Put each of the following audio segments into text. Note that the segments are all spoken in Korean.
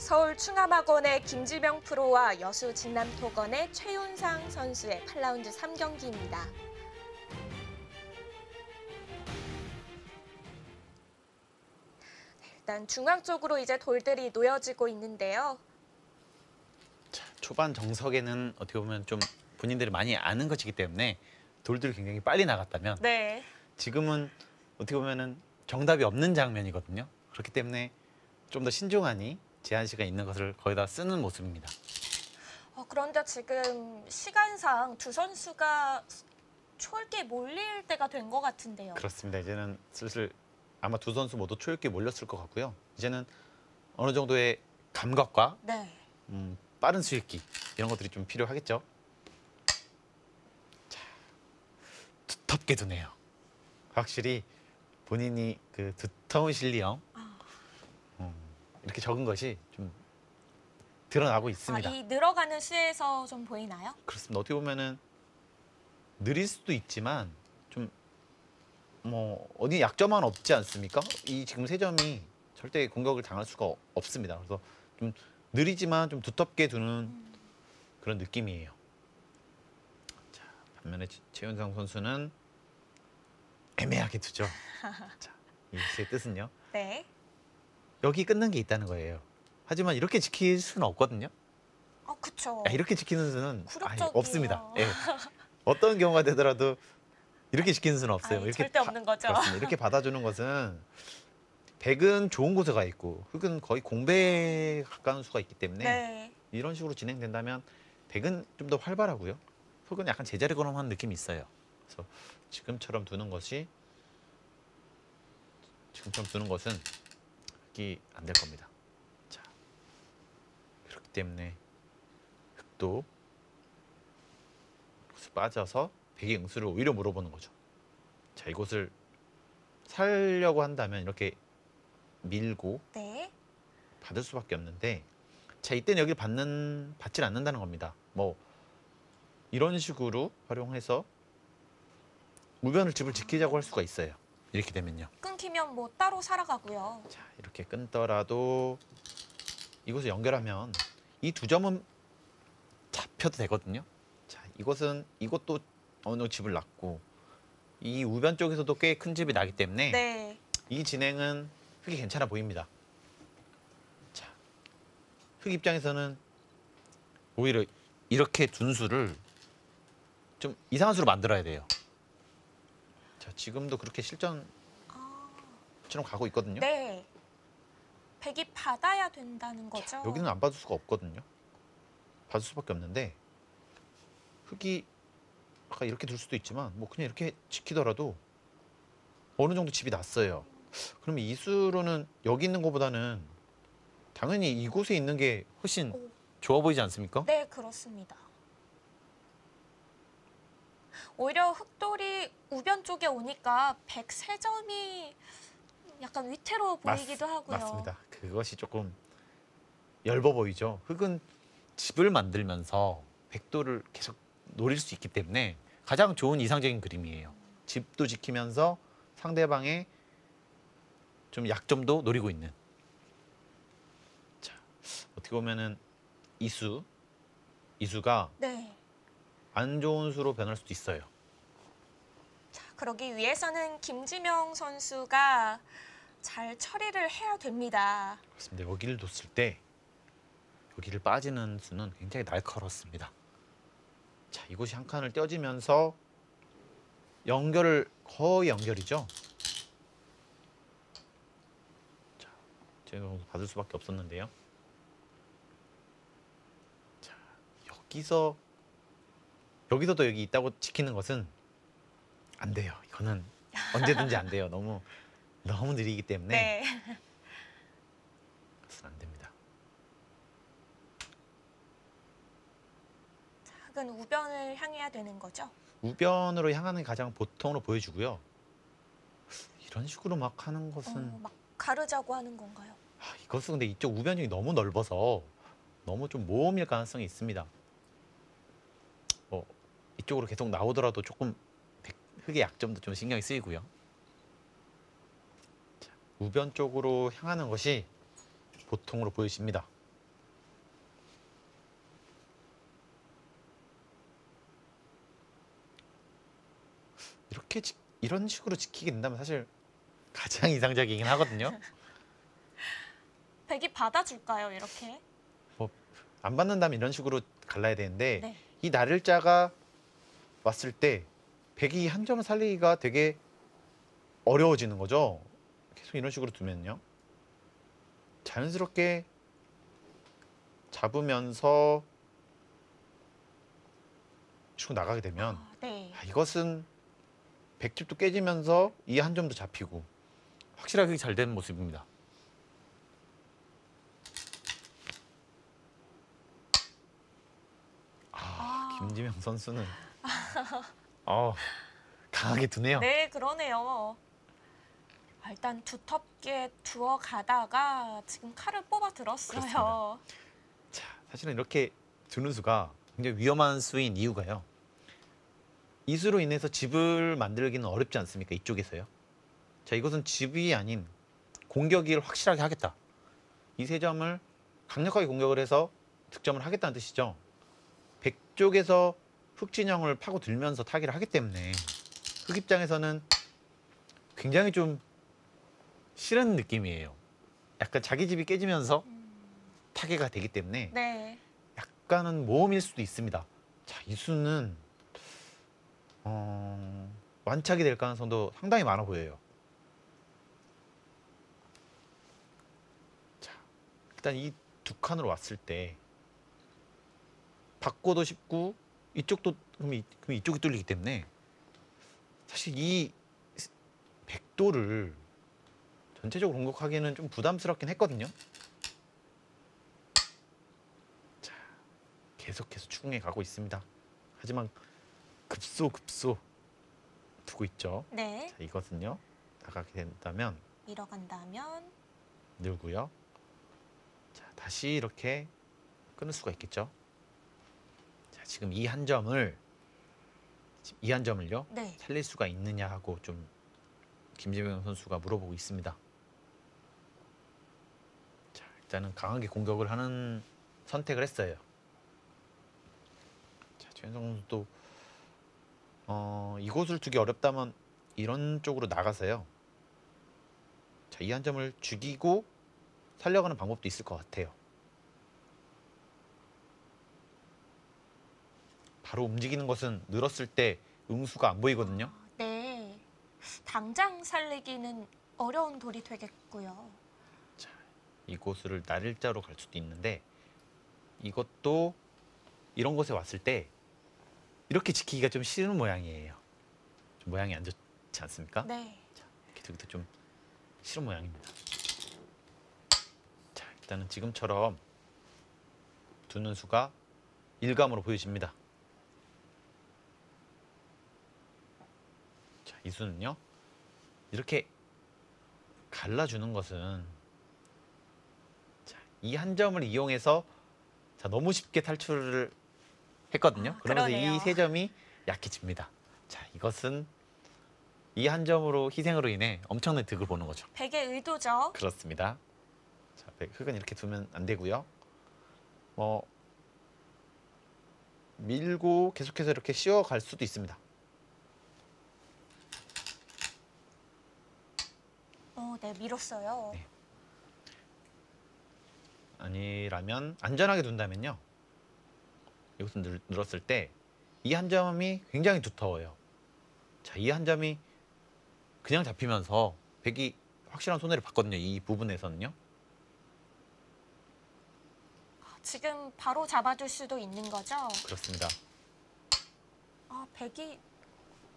서울 충암학원의 김지명 프로와 여수 진남토건의 최윤상 선수의 8라운드 3경기입니다. 일단 중앙 쪽으로 이제 돌들이 놓여지고 있는데요. 자, 초반 정석에는 어떻게 보면 좀 본인들이 많이 아는 것이기 때문에 돌들이 굉장히 빨리 나갔다면 네. 지금은 어떻게 보면은 정답이 없는 장면이거든요. 그렇기 때문에 좀 더 신중하니 제한 시간 있는 것을 거의 다 쓰는 모습입니다. 그런데 지금 시간상 두 선수가 초읽기에 몰릴 때가 된 것 같은데요. 그렇습니다. 이제는 슬슬 아마 두 선수 모두 초읽기에 몰렸을 것 같고요. 이제는 어느 정도의 감각과 네. 빠른 수읽기 이런 것들이 좀 필요하겠죠. 자, 두텁게 두네요. 확실히 본인이 그 두터운 실리형 이렇게 적은 것이 좀 드러나고 있습니다. 이 늘어가는 수에서 좀 보이나요? 그렇습니다. 어떻게 보면은 느릴 수도 있지만 좀 뭐 어디 약점은 없지 않습니까? 이 지금 세 점이 절대 공격을 당할 수가 없습니다. 그래서 좀 느리지만 좀 두텁게 두는 그런 느낌이에요. 자, 반면에 최윤상 선수는 애매하게 두죠. 자, 이 수의 뜻은요. 네. 여기 끊는 게 있다는 거예요. 하지만 이렇게 지킬 수는 없거든요. 그쵸. 이렇게 지키는 수는 굴욕적이에요. 없습니다. 예. 어떤 경우가 되더라도 이렇게 지키는 수는 없어요. 이렇게 절대 없는 거죠. 그렇습니다. 이렇게 받아주는 것은 백은 좋은 곳에 가 있고 흑은 거의 공배에 가까운 수가 있기 때문에 네. 이런 식으로 진행된다면 백은 좀 더 활발하고요. 흑은 약간 제자리 걸음한 느낌이 있어요. 그래서 지금처럼 두는 것은 흑이 안 될 겁니다. 자, 그렇기 때문에 흑도 빠져서 백의 응수를 오히려 물어보는 거죠. 자, 이곳을 살려고 한다면 이렇게 밀고 네. 받을 수밖에 없는데, 자, 이때는 여기를 받질 않는다는 겁니다. 뭐 이런 식으로 활용해서 우변을 집을 지키자고 할 수가 있어요. 이렇게 되면요. 끊기면 뭐 따로 살아가고요. 자, 이렇게 끊더라도 이곳을 연결하면 이 두 점은 잡혀도 되거든요. 자, 이것도 어느 정도 집을 났고 이 우변 쪽에서도 꽤 큰 집이 나기 때문에 네. 이 진행은 흑이 괜찮아 보입니다. 자, 흑 입장에서는 오히려 이렇게 둔 수를 좀 이상한 수로 만들어야 돼요. 자, 지금도 그렇게 실전처럼 가고 있거든요. 네. 백이 받아야 된다는 거죠. 자, 여기는 안 받을 수가 없거든요. 받을 수밖에 없는데 흑이 아까 이렇게 둘 수도 있지만 뭐 그냥 이렇게 지키더라도 어느 정도 집이 났어요. 그러면 이 수로는 여기 있는 것보다는 당연히 이곳에 있는 게 훨씬 좋아 보이지 않습니까? 네, 그렇습니다. 오히려 흑돌이 우변 쪽에 오니까 103점이 약간 위태로워 보이기도 하고요. 맞습니다. 그것이 조금 엷어 보이죠. 흑은 집을 만들면서 백도를 계속 노릴 수 있기 때문에 가장 좋은 이상적인 그림이에요. 집도 지키면서 상대방의 좀 약점도 노리고 있는. 자, 어떻게 보면은 이수가 네. 안 좋은 수로 변할 수도 있어요. 자, 그러기 위해서는 김지명 선수가 잘 처리를 해야 됩니다. 그렇습니다. 여기를 뒀을 때 여기를 빠지는 수는 굉장히 날카롭습니다. 자, 이곳이 한 칸을 떼어지면서 거의 연결이죠. 자, 제가 받을 수밖에 없었는데요. 자, 여기서도 여기 있다고 지키는 것은 안 돼요. 이거는 언제든지 안 돼요. 너무 느리기 때문에. 네. 그래서 안 됩니다. 자, 흑은 우변을 향해야 되는 거죠. 우변으로 향하는 게 가장 보통으로 보여주고요. 이런 식으로 막 하는 것은 막 가르자고 하는 건가요? 이것은 근데 이쪽 우변이 너무 넓어서 너무 좀 모험일 가능성이 있습니다. 이쪽으로 계속 나오더라도 조금 흑의 약점도 좀 신경이 쓰이고요. 자, 우변 쪽으로 향하는 것이 보통으로 보여집니다. 이런 식으로 지키게 된다면 사실 가장 이상적이긴 하거든요. 백이 받아줄까요, 이렇게? 뭐 안 받는다면 이런 식으로 갈라야 되는데 네. 이 날일자가 왔을 때 백이 한 점을 살리기가 되게 어려워지는 거죠. 계속 이런 식으로 두면요. 자연스럽게 잡으면서 치고 나가게 되면 네. 이것은 백집도 깨지면서 이 한 점도 잡히고 확실하게 잘 되는 모습입니다. 김지명 선수는 강하게 두네요. 네, 그러네요. 일단 두텁게 두어 가다가 지금 칼을 뽑아 들었어요. 그렇습니다. 자, 사실은 이렇게 두는 수가 굉장히 위험한 수인 이유가요. 이 수로 인해서 집을 만들기는 어렵지 않습니까? 이쪽에서요. 자, 이것은 집이 아닌 공격을 확실하게 하겠다. 이 세 점을 강력하게 공격을 해서 득점을 하겠다는 뜻이죠. 백쪽에서 흑 진영을 파고 들면서 타기를 하기 때문에 흑 입장에서는 굉장히 좀 싫은 느낌이에요. 약간 자기 집이 깨지면서 타개가 되기 때문에 네. 약간은 모험일 수도 있습니다. 자, 이 수는 완착이 될 가능성도 상당히 많아 보여요. 자, 일단 이 두 칸으로 왔을 때 받고도 쉽고 이쪽도 그럼 이쪽이 뚫리기 때문에 사실 이 백도를 전체적으로 공격하기에는 좀 부담스럽긴 했거든요. 자, 계속해서 추궁해 가고 있습니다. 하지만 급소 두고 있죠. 네. 자, 이것은요. 나가게 된다면 밀어간다면 늘고요. 자, 다시 이렇게 끊을 수가 있겠죠. 자, 지금 이 한 점을요 네. 살릴 수가 있느냐 하고 좀 김재명 선수가 물어보고 있습니다. 자, 일단은 강하게 공격을 하는 선택을 했어요. 자, 최현성 선수도 이곳을 두기 어렵다면 이런 쪽으로 나가서요. 자, 이 한 점을 죽이고 살려가는 방법도 있을 것 같아요. 바로 움직이는 것은 늘었을 때 응수가 안 보이거든요. 네. 당장 살리기는 어려운 돌이 되겠고요. 자, 이곳을 날일자로 갈 수도 있는데 이것도 이런 곳에 왔을 때 이렇게 지키기가 좀 싫은 모양이에요. 좀 모양이 안 좋지 않습니까? 네. 자, 이렇게 두기도 좀 싫은 모양입니다. 자, 일단은 지금처럼 두는 수가 일감으로 보여집니다. 자, 이 수는요. 이렇게 갈라주는 것은 이 한 점을 이용해서 자, 너무 쉽게 탈출을 했거든요. 그러면서 그러네요. 이 세 점이 약해집니다. 자, 이것은 이 한 점으로 희생으로 인해 엄청난 득을 보는 거죠. 백의 의도죠. 그렇습니다. 자, 흑은 이렇게 두면 안 되고요. 밀고 계속해서 이렇게 씌워갈 수도 있습니다. 네, 밀었어요. 네. 아니라면 안전하게 둔다면요. 이것은 늘었을 때 이 한 점이 굉장히 두터워요. 자, 이 한 점이 그냥 잡히면서 백이 확실한 손해를 봤거든요. 이 부분에서는요. 지금 바로 잡아줄 수도 있는 거죠? 그렇습니다. 백이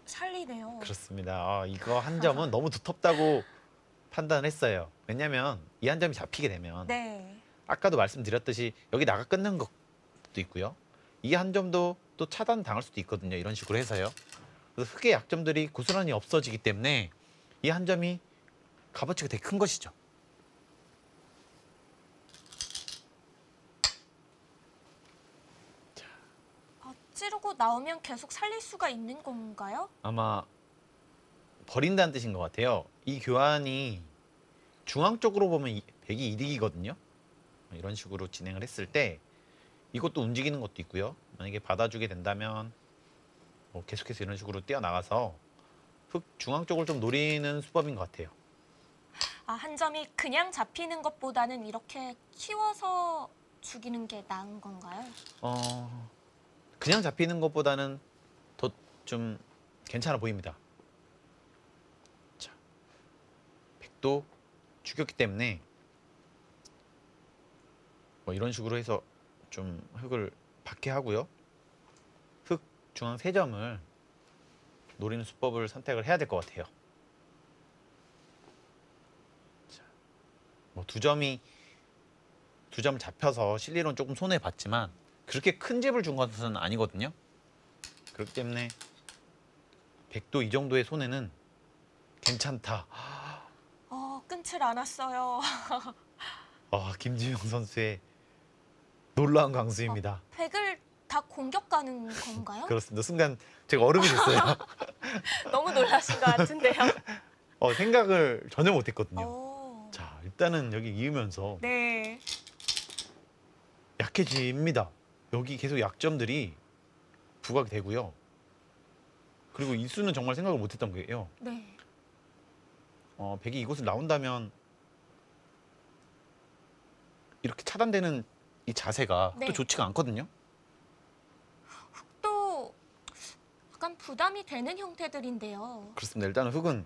살리네요. 그렇습니다. 이거 한 점은 너무 두텁다고 판단을 했어요. 왜냐하면 이 한 점이 잡히게 되면 네. 아까도 말씀드렸듯이 여기 나가 끊는 것도 있고요. 이 한 점도 또 차단 당할 수도 있거든요. 이런 식으로 해서요. 그래서 흑의 약점들이 고스란히 없어지기 때문에 이 한 점이 값어치가 되게 큰 것이죠. 찌르고 나오면 계속 살릴 수가 있는 건가요? 아마 버린다는 뜻인 것 같아요. 이 교환이 중앙 쪽으로 보면 백이 이득이거든요. 이런 식으로 진행을 했을 때 이것도 움직이는 것도 있고요. 만약에 받아주게 된다면 계속해서 이런 식으로 뛰어나가서 흙 중앙 쪽을 좀 노리는 수법인 것 같아요. 아, 한 점이 그냥 잡히는 것보다는 이렇게 키워서 죽이는 게 나은 건가요? 그냥 잡히는 것보다는 더 좀 괜찮아 보입니다. 자, 백도 죽였기 때문에 뭐 이런 식으로 해서 좀 흙을 받게 하고요. 흙 중앙 3점을 노리는 수법을 선택을 해야 될 것 같아요. 자, 뭐 2점을 잡혀서 실리론 조금 손해 봤지만 그렇게 큰 집을 준 것은 아니거든요. 그렇기 때문에 백도 이 정도의 손해는 괜찮다. 끊질 않았어요. 김지영 선수의 놀라운 강수입니다. 백을 다 공격 가는 건가요? 그렇습니다. 순간 제가 얼음이 됐어요. 너무 놀라신 것 같은데요. 생각을 전혀 못했거든요. 오. 자, 일단은 여기 이으면서 네. 약해집니다. 여기 계속 약점들이 부각이 되고요. 그리고 이 수는 정말 생각을 못했던 거예요. 네. 백이 이곳을 나온다면 이렇게 차단되는 이 자세가 네. 또 좋지가 않거든요. 또 약간 부담이 되는 형태들인데요. 그렇습니다. 일단은 흙은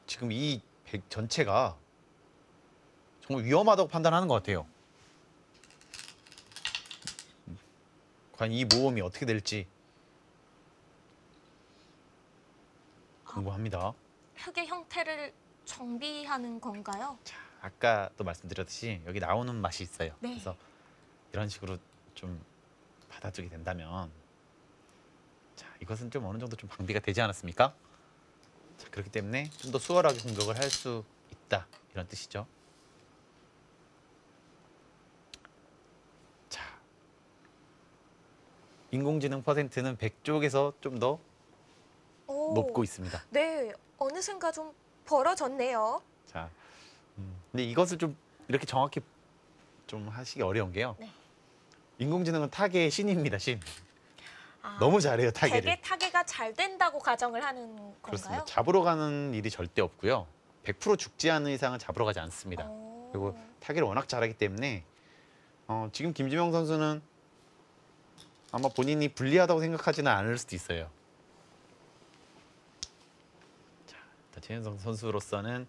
지금 이 백 전체가 정말 위험하다고 판단하는 것 같아요. 과연 이 모험이 어떻게 될지 궁금합니다. 흙의 형태를 정비하는 건가요? 자, 아까 또 말씀드렸듯이 여기 나오는 맛이 있어요. 네. 그래서 이런 식으로 좀 받아주게 된다면 자, 이것은 좀 어느 정도 좀 방비가 되지 않았습니까? 자, 그렇기 때문에 좀 더 수월하게 공격을 할 수 있다 이런 뜻이죠. 자, 인공지능 퍼센트는 100 쪽에서 좀 더 오. 높고 있습니다. 네, 어느샌가 좀 벌어졌네요. 자, 근데 이것을 좀 이렇게 정확히 좀 하시기 어려운 게요. 네. 인공지능은 타겟의 신입니다, 신. 아, 너무 잘해요, 타겟을. 되게 타개가 잘 된다고 가정을 하는 건가요? 그렇습니다. 잡으러 가는 일이 절대 없고요. 100% 죽지 않는 이상은 잡으러 가지 않습니다. 오. 그리고 타겟을 워낙 잘하기 때문에 지금 김지명 선수는 아마 본인이 불리하다고 생각하지는 않을 수도 있어요. 자, 일단 최현성 선수로서는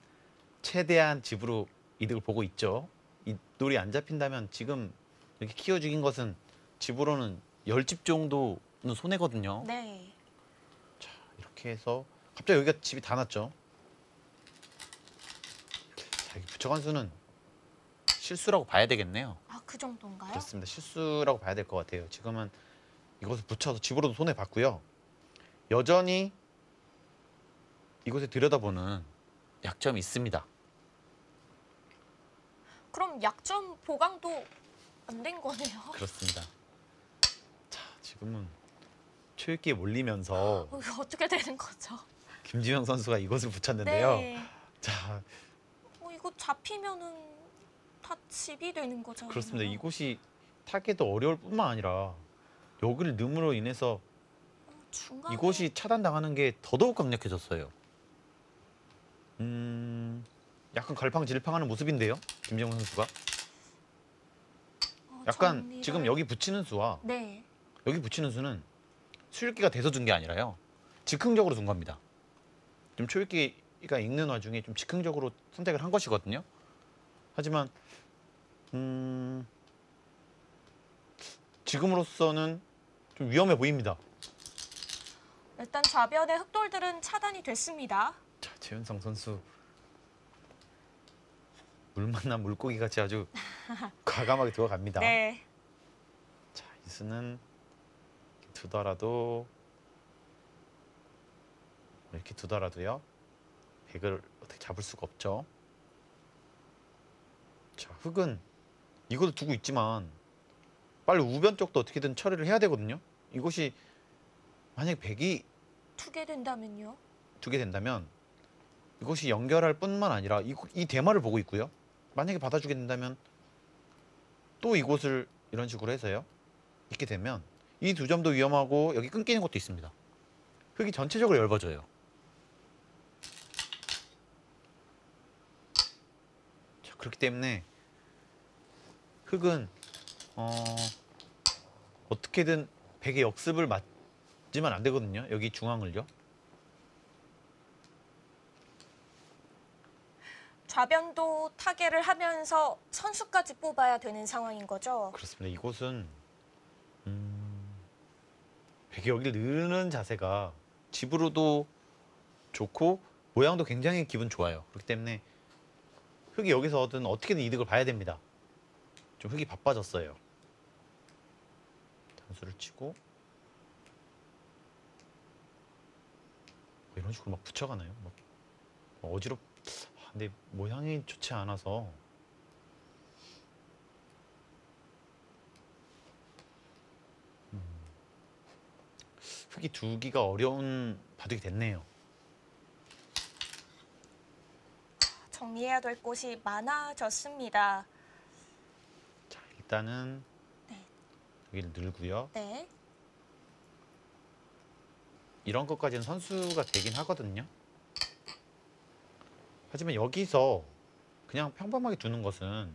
최대한 집으로 이득을 보고 있죠. 이 돌이 안 잡힌다면 지금 이렇게 키워 죽인 것은 집으로는 10집 정도는 손해거든요. 네. 자, 이렇게 해서 갑자기 여기가 집이 다 났죠. 자, 이 부처관수는 실수라고 봐야 되겠네요. 아, 그 정도인가요? 그렇습니다. 실수라고 봐야 될 것 같아요. 지금은 이것을 붙여서 집으로도 손해 봤고요. 여전히 이곳에 들여다보는 약점이 있습니다. 그럼 약점 보강도 안 된 거네요. 그렇습니다. 자, 지금은 초읽기에 몰리면서 이거 어떻게 되는 거죠? 김지영 선수가 이것을 붙였는데요. 네. 자, 이거 잡히면은 다 집이 되는 거잖아요. 그렇습니다. 이곳이 타겟도 어려울 뿐만 아니라 여기를 넣음으로 인해서 중간에 이곳이 차단당하는 게 더더욱 강력해졌어요. 약간 갈팡질팡하는 모습인데요, 김지영 선수가. 약간 정리를- 지금 여기 붙이는 수와 네. 여기 붙이는 수는 수읽기가 돼서 준 게 아니라요, 즉흥적으로 준 겁니다. 좀 초읽기가 읽는 와중에 좀 즉흥적으로 선택을 한 것이거든요. 하지만 지금으로서는 좀 위험해 보입니다. 일단 좌변의 흑돌들은 차단이 됐습니다. 자, 최윤성 선수 물 만난 물고기 같이 아주 과감하게 들어갑니다. 네. 자, 이 수는 이렇게 두더라도요, 백을 어떻게 잡을 수가 없죠. 자, 흙은 이것도 두고 있지만 빨리 우변 쪽도 어떻게든 처리를 해야 되거든요. 이것이 만약에 백이 투게 된다면요? 두게 된다면 이것이 연결할 뿐만 아니라 이 대마를 보고 있고요. 만약에 받아주게 된다면 또 이곳을 이런 식으로 해서요, 있게 되면 이 2점도 위험하고 여기 끊기는 것도 있습니다. 흙이 전체적으로 얇아져요. 자, 그렇기 때문에 흙은 어떻게든 백의 역습을 맞으면 안 되거든요. 여기 중앙을요. 좌변도 타개를 하면서 선수까지 뽑아야 되는 상황인 거죠. 그렇습니다. 이곳은 백이 여기를 누르는 자세가 집으로도 좋고 모양도 굉장히 기분 좋아요. 그렇기 때문에 흙이 여기서 어떻게든 이득을 봐야 됩니다. 좀 흙이 바빠졌어요. 단수를 치고 이런 식으로 막 붙여가나요? 막 근데 모양이 좋지 않아서 흙이 두기가 어려운 바둑이 됐네요. 정리해야 될 곳이 많아졌습니다. 자, 일단은 네. 여기를 늘고요. 네. 이런 것까지는 선수가 되긴 하거든요. 하지만 여기서 그냥 평범하게 두는 것은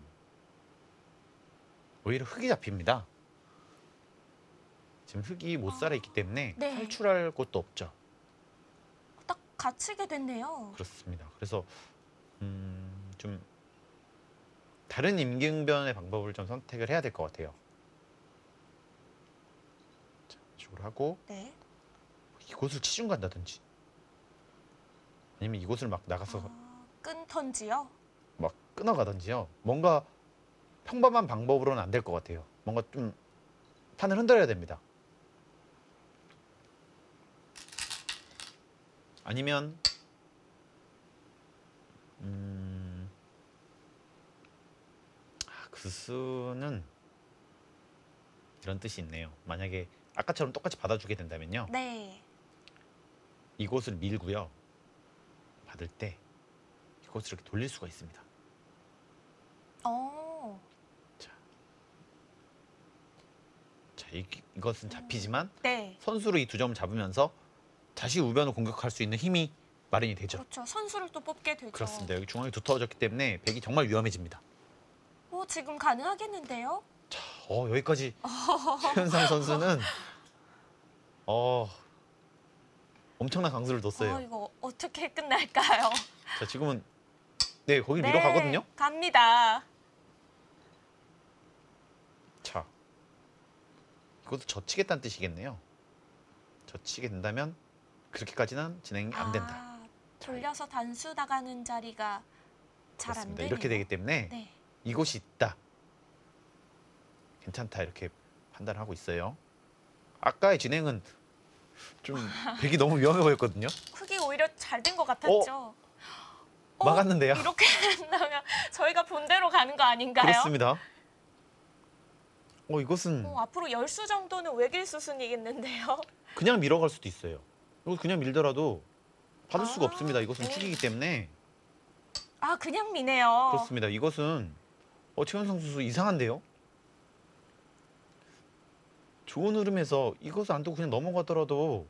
오히려 흙이 잡힙니다. 지금 흙이 못 살아 있기 때문에 네. 탈출할 곳도 없죠. 딱 갇히게 됐네요. 그렇습니다. 그래서 좀 다른 임기응변의 방법을 좀 선택을 해야 될 것 같아요. 자, 이쪽으로 하고 네. 이곳을 치중 간다든지 아니면 이곳을 막 나가서 끈턴지요? 막 끊어가든지요. 뭔가 평범한 방법으로는 안 될 것 같아요. 뭔가 좀 판을 흔들어야 됩니다. 아니면 그 수는 이런 뜻이 있네요. 만약에 아까처럼 똑같이 받아주게 된다면요. 네. 이곳을 밀고요. 받을 때 이곳을 이렇게 돌릴 수가 있습니다. 자, 이것은 잡히지만 네. 선수로 이 두 점을 잡으면서 다시 우변을 공격할 수 있는 힘이 마련이 되죠. 그렇죠. 선수를 또 뽑게 되죠. 그렇습니다. 여기 중앙이 두터워졌기 때문에 백이 정말 위험해집니다. 지금 가능하겠는데요? 자, 여기까지 최현상 선수는 엄청난 강수를 뒀어요. 이거 어떻게 끝날까요? 자, 지금은 네, 거길 밀어가거든요. 갑니다. 자, 이것도 젖히겠다는 뜻이겠네요. 젖히게 된다면 그렇게까지는 진행이 안 된다. 돌려서 단수 나가는 자리가 잘 안 그렇습니다. 되네요. 이렇게 되기 때문에 네. 이곳이 있다. 괜찮다 이렇게 판단하고 있어요. 아까의 진행은 좀 백이 너무 위험해 보였거든요. 흙이 오히려 잘 된 것 같았죠. 막았는데요. 이렇게 된다면 저희가 본대로 가는 거 아닌가요? 그렇습니다. 이것은 앞으로 10수 정도는 외길 수순이겠는데요. 그냥 밀어갈 수도 있어요. 이거 그냥 밀더라도 받을 수가 없습니다. 이것은 네. 축이기 때문에. 그냥 미네요. 그렇습니다. 이것은 최현상 선수 이상한데요. 좋은 흐름에서 이것을 안 두고 그냥 넘어가더라도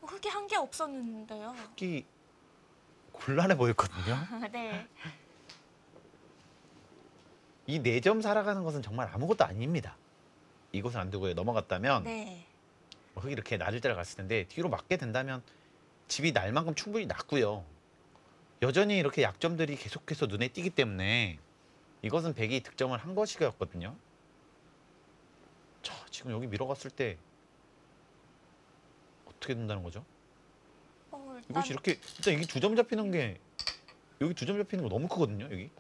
흙이 한 게 없었는데요. 흙이 곤란해 보였거든요. 네. 이 4점 살아가는 것은 정말 아무것도 아닙니다. 이곳을 안 두고 넘어갔다면 네. 흙이 이렇게 낮을 때를 갔을 텐데 뒤로 맞게 된다면 집이 날 만큼 충분히 낮고요. 여전히 이렇게 약점들이 계속해서 눈에 띄기 때문에 이것은 백이 득점을 한 것이었거든요. 자, 지금 여기 밀어갔을 때 어떻게 된다는 거죠? 이것이 이렇게 일단 이게 2점 잡히는 게 여기 2점 잡히는 거 너무 크거든요. 여기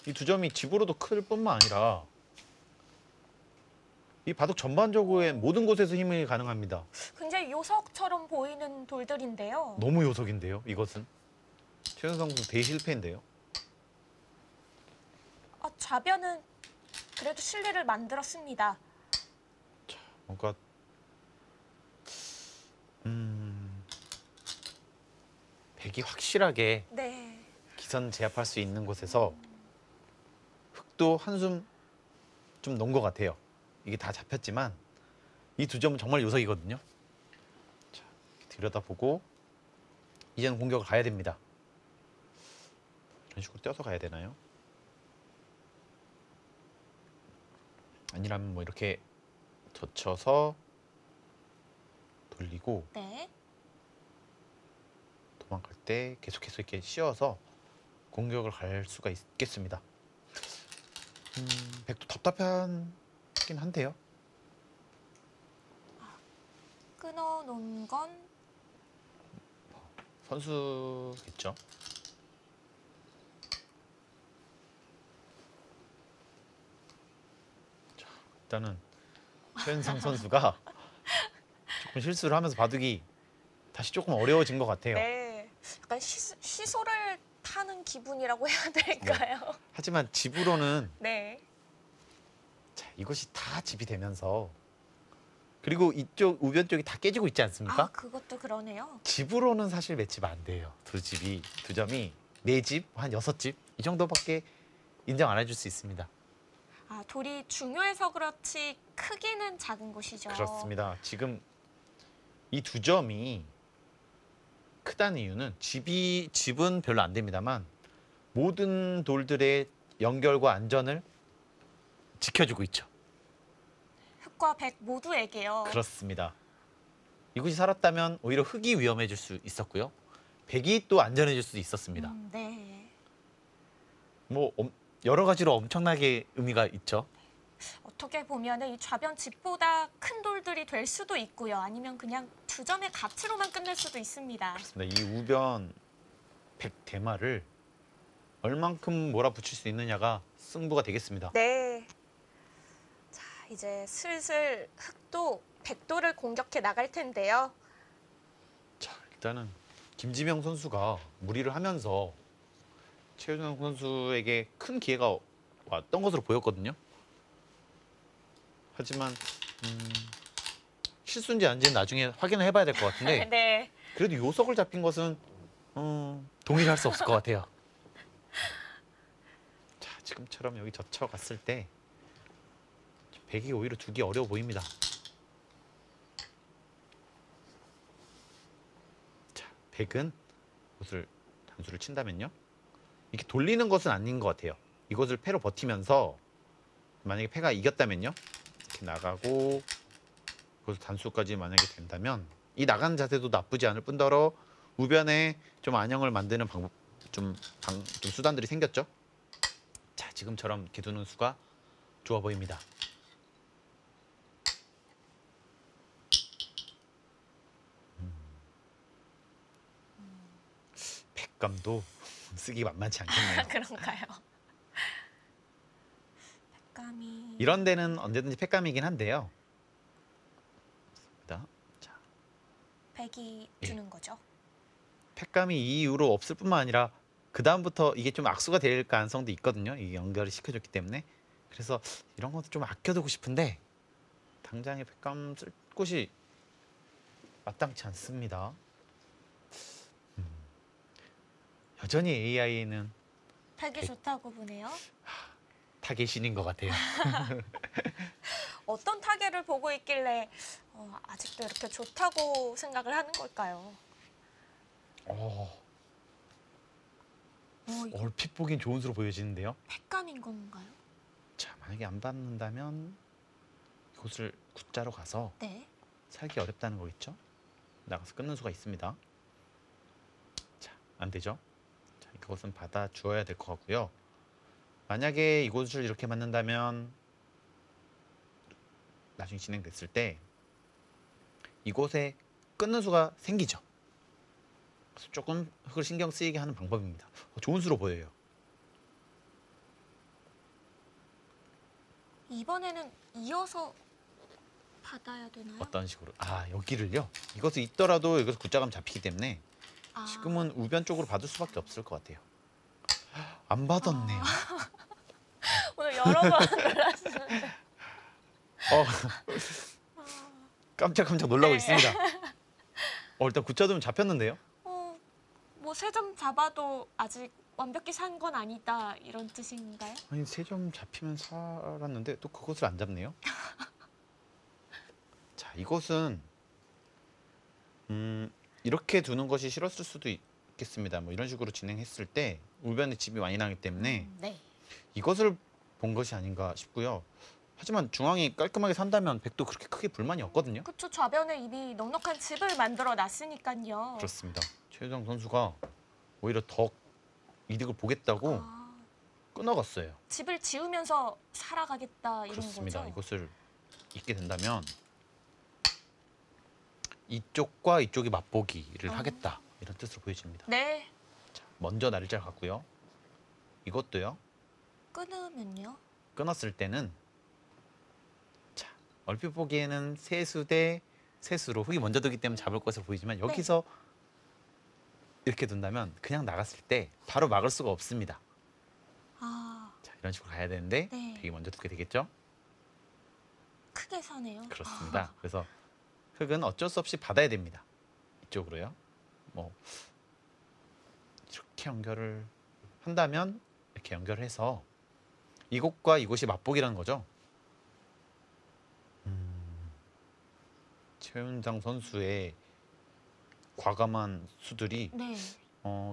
이 2점이 집으로도 클 뿐만 아니라 이 바둑 전반적으로의 모든 곳에서 힘이 가능합니다. 굉장히 요석처럼 보이는 돌들인데요. 너무 요석인데요. 이것은 최현상 선수 대실패인데요. 좌변은 그래도 실리를 만들었습니다. 자, 뭔가 백이 확실하게 네. 기선 제압할 수 있는 곳에서 흙도 한숨 좀 놓은 것 같아요. 이게 다 잡혔지만 이 2점은 정말 요석이거든요. 자, 들여다보고 이제는 공격을 가야 됩니다. 이런 식으로 떼어서 가야 되나요? 아니라면 뭐 이렇게 젖혀서 돌리고 네. 도망갈 때 계속해서 이렇게 씌워서 공격을 갈 수가 있겠습니다. 백도 답답하긴 한데요. 끊어놓은 건 선수겠죠. 자, 일단은 최은성 선수가 조금 실수를 하면서 바둑이 다시 조금 어려워진 것 같아요. 네. 약간 시소를 타는 기분이라고 해야 될까요? 하지만 집으로는 네. 자, 이것이 다 집이 되면서 그리고 이쪽 우변 쪽이 다 깨지고 있지 않습니까? 아, 그것도 그러네요. 집으로는 사실 맺히면 안 돼요. 두 점이 네 집, 한 여섯 집 이 정도밖에 인정 안 해줄 수 있습니다. 아, 돌이 중요해서 그렇지 크기는 작은 곳이죠. 그렇습니다. 지금 이 두 점이 크다는 이유는 집은 별로 안 됩니다만 모든 돌들의 연결과 안전을 지켜주고 있죠. 흑과 백 모두에게요. 그렇습니다. 이곳이 살았다면 오히려 흑이 위험해질 수 있었고요. 백이 또 안전해질 수도 있었습니다. 네. 뭐 여러 가지로 엄청나게 의미가 있죠. 어떻게 보면 이 좌변 집보다 큰 돌들이 될 수도 있고요. 아니면 그냥 두 점의 가치로만 끝낼 수도 있습니다. 그렇습니다. 이 우변 백 대마를 얼만큼 몰아붙일 수 있느냐가 승부가 되겠습니다. 네. 자, 이제 슬슬 흑도 백도를 공격해 나갈 텐데요. 자, 일단은 김지명 선수가 무리를 하면서 최윤성 선수에게 큰 기회가 왔던 것으로 보였거든요. 하지만 실수인지 아닌지는 나중에 확인을 해봐야 될 것 같은데 네. 그래도 요석을 잡힌 것은 동의할 수 없을 것 같아요. 자, 지금처럼 여기 젖혀갔을 때 백이 오히려 두기 어려워 보입니다. 자, 백은 이것을 단수를 친다면요. 이렇게 돌리는 것은 아닌 것 같아요. 이것을 패로 버티면서 만약에 패가 이겼다면요. 이렇게 나가고 그것을 단수까지 만약에 된다면 이 나가는 자세도 나쁘지 않을 뿐더러 우변에 좀 안형을 만드는 방법, 좀 수단들이 생겼죠. 자, 지금처럼 이렇게 두는 수가 좋아 보입니다. 백감도 쓰기 만만치 않겠네요. 그런가요? 백감이 이런 데는 언제든지 팩감이긴 한데요. 자, 백이 예. 주는 거죠. 팩감이 이 이후로 없을 뿐만 아니라 그 다음부터 이게 좀 악수가 될 가능성도 있거든요. 이게 연결을 시켜줬기 때문에. 그래서 이런 것도 좀 아껴두고 싶은데 당장에 팩감 쓸 곳이 마땅치 않습니다. 여전히 AI는 백이 좋다고 보네요. 타겟 신인 것 같아요. 어떤 타겟을 보고 있길래 아직도 이렇게 좋다고 생각을 하는 걸까요? 이거 얼핏 보긴 좋은 수로 보여지는데요. 백감인 건가요? 자, 만약에 안 받는다면 이곳을 굿자로 가서 네. 살기 어렵다는 거겠죠? 나가서 끊는 수가 있습니다. 자, 안 되죠? 자, 그것은 받아 주어야 될 것 같고요. 만약에 이곳을 이렇게 맞는다면 나중에 진행됐을 때 이곳에 끊는 수가 생기죠. 그래서 조금 흙을 신경 쓰이게 하는 방법입니다. 좋은 수로 보여요. 이번에는 이어서 받아야 되나요? 어떤 식으로? 아, 여기를요? 이것을 있더라도 여기서 굿자감 잡히기 때문에 아, 지금은 우변 쪽으로 받을 수밖에 없을 것 같아요. 안 받았네요. 오늘 여러 번 놀랐는데. 깜짝깜짝 놀라고 네. 있습니다. 일단 굿자도면 잡혔는데요? 뭐 세 점 잡아도 아직 완벽히 산 건 아니다 이런 뜻인가요? 아니, 세 점 잡히면 살았는데 또 그것을 안 잡네요. 자, 이것은 이렇게 두는 것이 싫었을 수도 있겠습니다. 뭐 이런 식으로 진행했을 때 우변에 집이 많이 나기 때문에 네. 이것을 본 것이 아닌가 싶고요. 하지만 중앙이 깔끔하게 산다면 백도 그렇게 크게 불만이 없거든요. 그쵸. 좌변에 이미 넉넉한 집을 만들어 놨으니까요. 그렇습니다. 최유정 선수가 오히려 더 이득을 보겠다고 아, 끊어갔어요. 집을 지으면서 살아가겠다 이런 그렇습니다. 거죠. 이것을 잊게 된다면 이쪽과 이쪽이 맛보기를 하겠다 이런 뜻으로 보여집니다. 네. 자, 먼저 날짜를 갖고요. 이것도요. 끊으면요. 끊었을 때는 자 얼핏 보기에는 세수 대 세수로 흙이 먼저 두기 때문에 잡을 것으로 보이지만 여기서 이렇게 둔다면 그냥 나갔을 때 바로 막을 수가 없습니다. 아, 자 이런 식으로 가야 되는데 네. 백이 먼저 두게 되겠죠. 크게 사네요. 그렇습니다. 그래서 흙은 어쩔 수 없이 받아야 됩니다. 이쪽으로요. 뭐 이렇게 연결을 한다면 이렇게 연결해서 이곳과 이곳이 맛보기라는 거죠. 최윤장 선수의 과감한 수들이 네.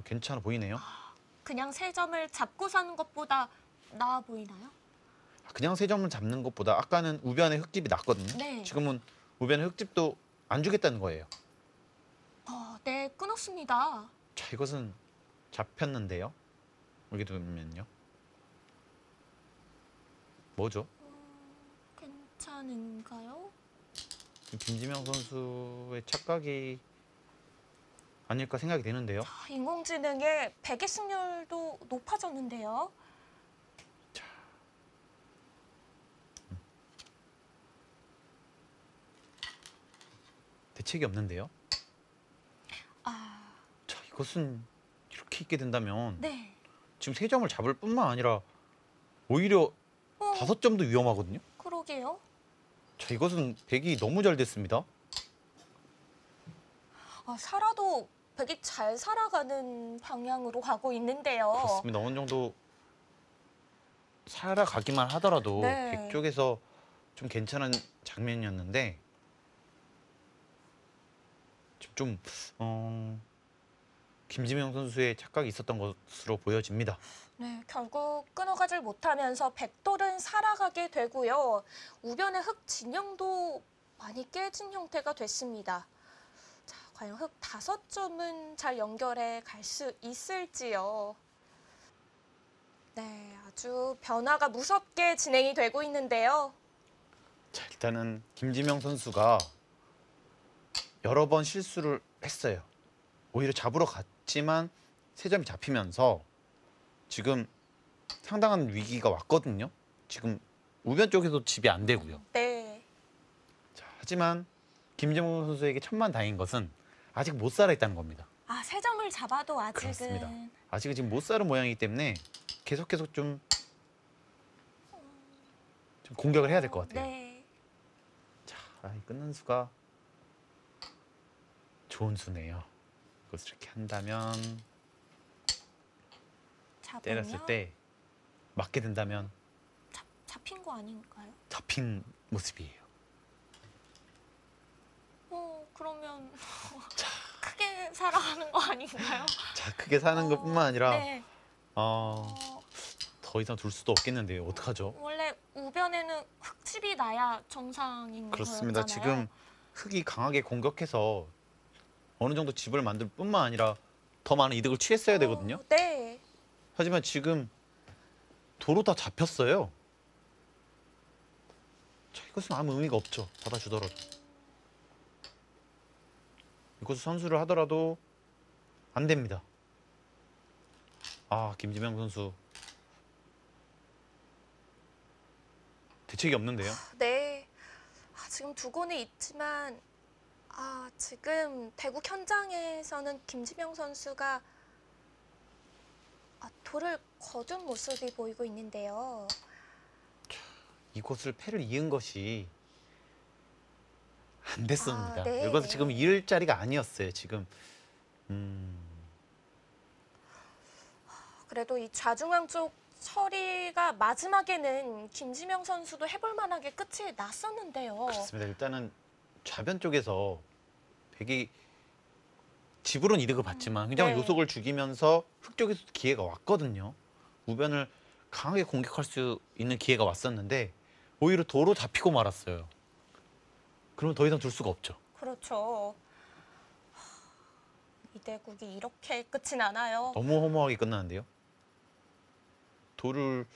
괜찮아 보이네요. 그냥 세 점을 잡고 사는 것보다 나아 보이나요? 그냥 세 점을 잡는 것보다 아까는 우변에 흙집이 났거든요. 네. 지금은 우변에 흙집도 안 주겠다는 거예요. 네, 끊었습니다. 자 이것은 잡혔는데요. 여기 두면요. 뭐죠? 괜찮은가요? 김지명 선수의 착각이 아닐까 생각이 되는데요. 인공지능의 베개 승률도 높아졌는데요. 대책이 없는데요. 아, 자 이것은 이렇게 있게 된다면 네. 지금 세 점을 잡을 뿐만 아니라 오히려 5점도 위험하거든요. 그러게요. 자 이것은 백이 너무 잘 됐습니다. 살아도 백이 잘 살아가는 방향으로 가고 있는데요. 그렇습니다. 어느 정도 살아가기만 하더라도 네. 백 쪽에서 좀 괜찮은 장면이었는데 지금 좀 김지명 선수의 착각이 있었던 것으로 보여집니다. 네, 결국 끊어가질 못하면서 백돌은 살아가게 되고요. 우변의 흙 진영도 많이 깨진 형태가 됐습니다. 자, 과연 흙 5점은 잘 연결해 갈 수 있을지요. 네, 아주 변화가 무섭게 진행이 되고 있는데요. 자 일단은 김지명 선수가 여러 번 실수를 했어요. 오히려 잡으러 갔지만 세 점이 잡히면서 지금 상당한 위기가 왔거든요. 지금 우변 쪽에도 집이 안 되고요. 네, 자, 하지만 김지명 선수에게 천만다행인 것은 아직 못 살아 있다는 겁니다. 세 점을 잡아도 아직은 그렇습니다. 아직은 지금 못 살은 모양이기 때문에 계속 좀 공격을 해야 될 것 같아요. 네, 자, 이 끊는 수가 좋은 수네요. 이것을 이렇게 한다면 잡으면 때렸을 때 맞게 된다면 잡힌 거 아닌가요? 잡힌 모습이에요. 그러면 크게 살아가는 거 아닌가요? 자, 크게 사는 것뿐만 아니라 네. 더 이상 둘 수도 없겠는데요. 어떡하죠? 원래 우변에는 흙집이 나야 정상인 그렇습니다. 거였잖아요. 지금 흙이 강하게 공격해서 어느 정도 집을 만들 뿐만 아니라 더 많은 이득을 취했어야 되거든요. 네. 하지만 지금 도로 다 잡혔어요. 자, 이것은 아무 의미가 없죠. 잡아주더라도. 이것을 선수를 하더라도 안 됩니다. 김지명 선수 대책이 없는데요. 네. 지금 두고는 있지만 지금 대구 현장에서는 김지명 선수가 돌을 거둔 모습이 보이고 있는데요. 이곳을 패를 이은 것이 안 됐습니다. 네. 이것은 지금 이을 자리가 아니었어요. 지금 그래도 이 좌중앙 쪽 처리가 마지막에는 김지명 선수도 해볼 만하게 끝이 났었는데요. 그렇습니다. 일단은 좌변 쪽에서 백이 집으로는 이득을 봤지만 굉장히 네. 요속을 죽이면서 흑 쪽에서 기회가 왔거든요. 우변을 강하게 공격할 수 있는 기회가 왔었는데 오히려 도로 잡히고 말았어요. 그러면 더 이상 둘 수가 없죠. 그렇죠. 이대국이 이렇게 끝이 나나요? 너무 허무하게 끝나는데요. 돌을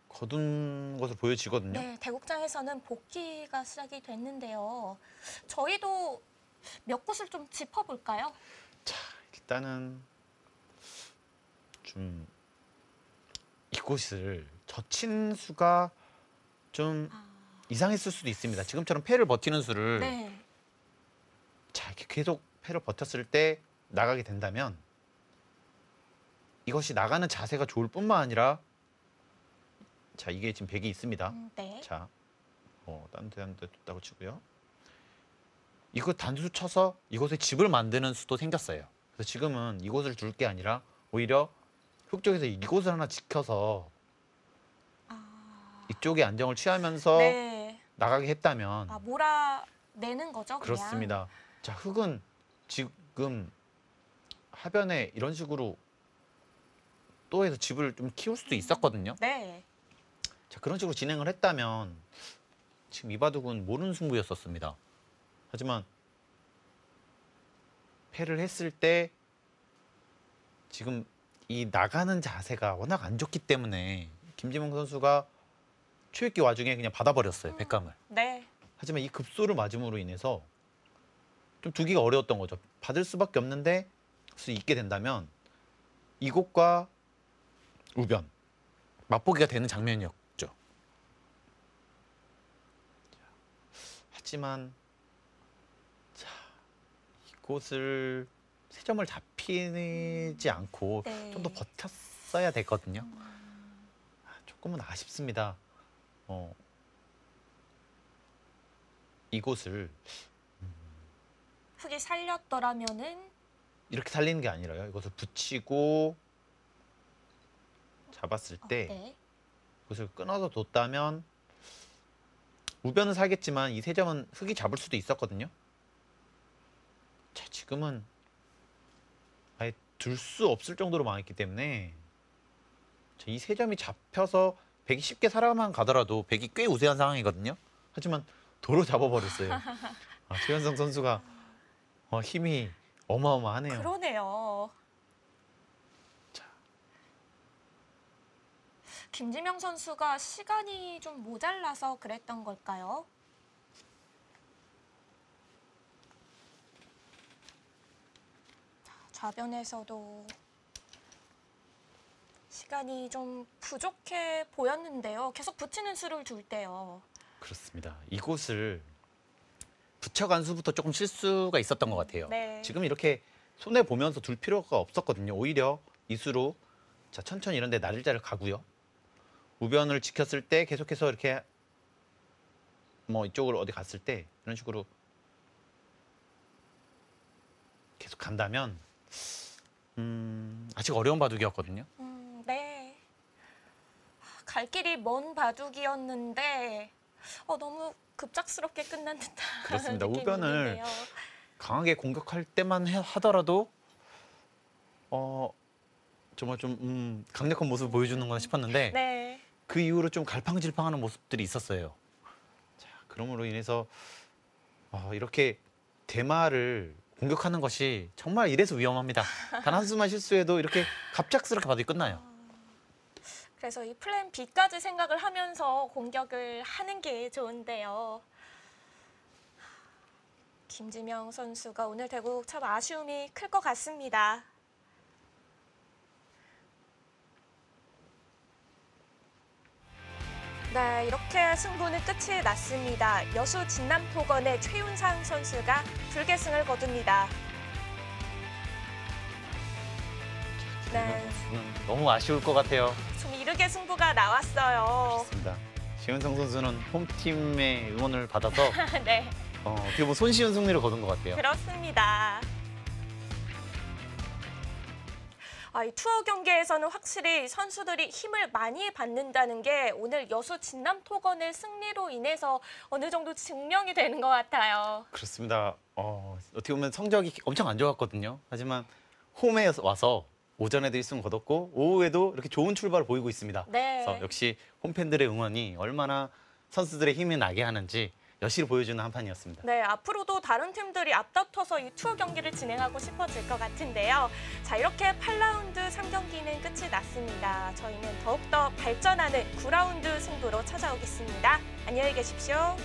거둔 것으로 보여지거든요. 네, 대국장에서는 복귀가 시작이 됐는데요. 저희도 몇 곳을 좀 짚어볼까요? 자, 일단은 좀 이곳을 젖힌 수가 좀 이상했을 수도 있습니다. 지금처럼 패를 버티는 수를 네. 자, 이렇게 계속 패를 버텼을 때 나가게 된다면 이것이 나가는 자세가 좋을 뿐만 아니라 자, 이게 지금 백이 있습니다. 네. 자, 딴 데 뒀다고 치고요. 이거 단수 쳐서 이곳에 집을 만드는 수도 생겼어요. 그래서 지금은 이곳을 둘 게 아니라 오히려 흑 쪽에서 이곳을 하나 지켜서 이쪽에 안정을 취하면서 네. 나가게 했다면 몰아내는 거죠, 그냥. 그렇습니다. 자, 흑은 지금 하변에 이런 식으로 또 해서 집을 좀 키울 수도 있었거든요. 네. 자, 그런 식으로 진행을 했다면 지금 이바둑은 모르는 승부였었습니다. 하지만 패를 했을 때 지금 이 나가는 자세가 워낙 안 좋기 때문에 김지명 선수가 초읽기 와중에 그냥 받아버렸어요, 백감을. 네. 하지만 이 급소를 맞음으로 인해서 좀 두기가 어려웠던 거죠. 받을 수밖에 없는데 수 있게 된다면 이곳과 우변 맛보기가 되는 장면이었죠. 하지만 자, 이곳을 세 점을 잡히지 않고 네. 좀 더 버텼어야 됐거든요. 조금은 아쉽습니다. 이곳을 흑이 살렸더라면은 이렇게 살리는 게 아니라요. 이것을 붙이고 잡았을 때 네. 이것을 끊어서 뒀다면 우변은 살겠지만 이 세 점은 흑이 잡을 수도 있었거든요. 자, 지금은 아예 둘 수 없을 정도로 망했기 때문에 이 세 점이 잡혀서 백이 쉽게 살아만 가더라도 백이 꽤 우세한 상황이거든요. 하지만 도로 잡아버렸어요. 최현성 선수가 힘이 어마어마하네요. 그러네요. 자. 김지명 선수가 시간이 좀 모자라서 그랬던 걸까요? 좌변에서도 시간이 좀 부족해 보였는데요. 계속 붙이는 수를 둘 때요. 그렇습니다. 이곳을 붙여간 수부터 조금 실수가 있었던 것 같아요. 네. 지금 이렇게 손해 보면서 둘 필요가 없었거든요. 오히려 이 수로 자, 천천히 이런 데 날짜를 가고요. 우변을 지켰을 때 계속해서 이렇게 뭐 이쪽으로 어디 갔을 때 이런 식으로 계속 간다면 아직 어려운 바둑이었거든요. 네. 갈 길이 먼 바둑이었는데 너무 급작스럽게 끝난 듯한 그렇습니다. 느낌이 우변을 있는데요. 강하게 공격할 때만 하더라도 정말 좀 강력한 모습을 보여주는구나 싶었는데 네. 그 이후로 좀 갈팡질팡하는 모습들이 있었어요. 자, 그러므로 인해서 이렇게 대마를 공격하는 것이 정말 이래서 위험합니다. 단 한 수만 실수해도 이렇게 갑작스럽게 바둑이 끝나요. 그래서 이 플랜 B까지 생각을 하면서 공격을 하는 게 좋은데요. 김지명 선수가 오늘 대국 참 아쉬움이 클 것 같습니다. 네, 이렇게 승부는 끝이 났습니다. 여수 진남포건의 최윤상 선수가 불계승을 거둡니다. 네, 너무 아쉬울 것 같아요. 좀 이르게 승부가 나왔어요. 그렇습니다. 최현성 선수는 홈팀의 응원을 받아서 네, 어떻게 보면 손쉬운 승리를 거둔 것 같아요. 그렇습니다. 이 투어 경기에서는 확실히 선수들이 힘을 많이 받는다는 게 오늘 여수 진남 토건의 승리로 인해서 어느 정도 증명이 되는 것 같아요. 그렇습니다. 어떻게 보면 성적이 엄청 안 좋았거든요. 하지만 홈에 와서 오전에도 1승 거뒀고 오후에도 이렇게 좋은 출발을 보이고 있습니다. 네. 그래서 역시 홈팬들의 응원이 얼마나 선수들의 힘이 나게 하는지 여실히 보여주는 한 판이었습니다. 네, 앞으로도 다른 팀들이 앞다퉈서 이 투어 경기를 진행하고 싶어질 것 같은데요. 자, 이렇게 8라운드 3경기는 끝이 났습니다. 저희는 더욱더 발전하는 9라운드 승부로 찾아오겠습니다. 안녕히 계십시오.